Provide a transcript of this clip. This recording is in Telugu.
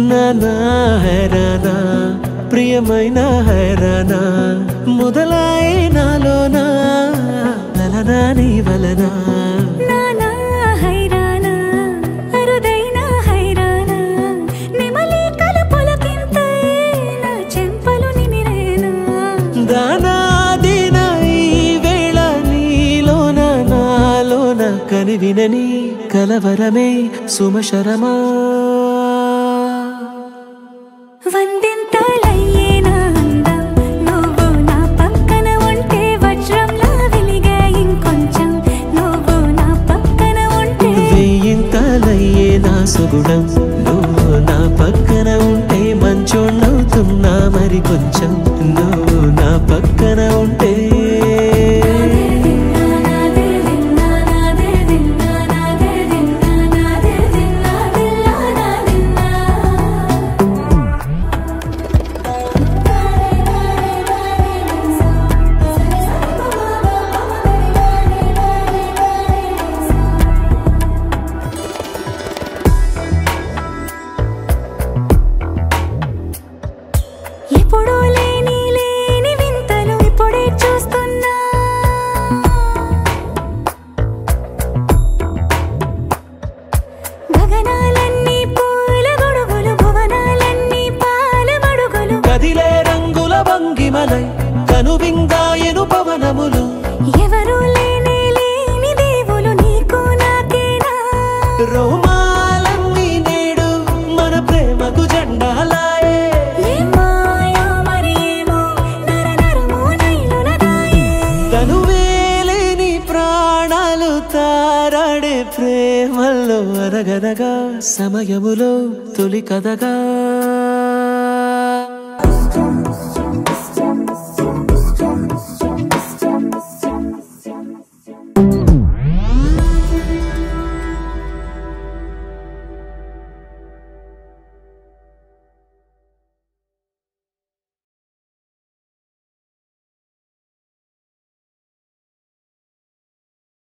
నానా హైరానా ప్రియమైన హైరానా మొదలాయే నాలోనా లలనా నీ వలనా నానా హైరానా అరుదైన హైరానా నెమలి కలపులకింతై నా చెంపలు నిమిరేనా దానాదిన ఈ వేళ నీలోన నాలోన కనివినని కలవరమే సుమశరమా వందింతలయ్యేనా అందం నువ్వు నా పక్కన ఉంటే వజ్రంలా వెలిగే ఇంకొంచెం నువ్వు నా పక్కన ఉంటే వెయ్యింతలయ్యే నా సుగుణం నువ్వు నా పక్కన ఉంటే మంచోణ్ణవుతున్నా మరి కొంచెం నువ్వు నా పక్కన ఉంటే ఎప్పుడూ లేని వింతలు ఇప్పుడే చూస్తున్నా గగనాలన్నీ పూల గొడుగులు భువనాలన్నీ పాల మడుగులు కదిలే రంగుల భంగిమలై కనువిందాయను పవనములు ఎవరూ లేని దేవులు నీకు నాకేనా రోమాలన్నీ నేడు మన ప్రేమకు జెండాలాయే తనువేలేని ప్రాణాలు తారాడే ప్రేమల్లో అనగనగా సమయములో తొలి కథగా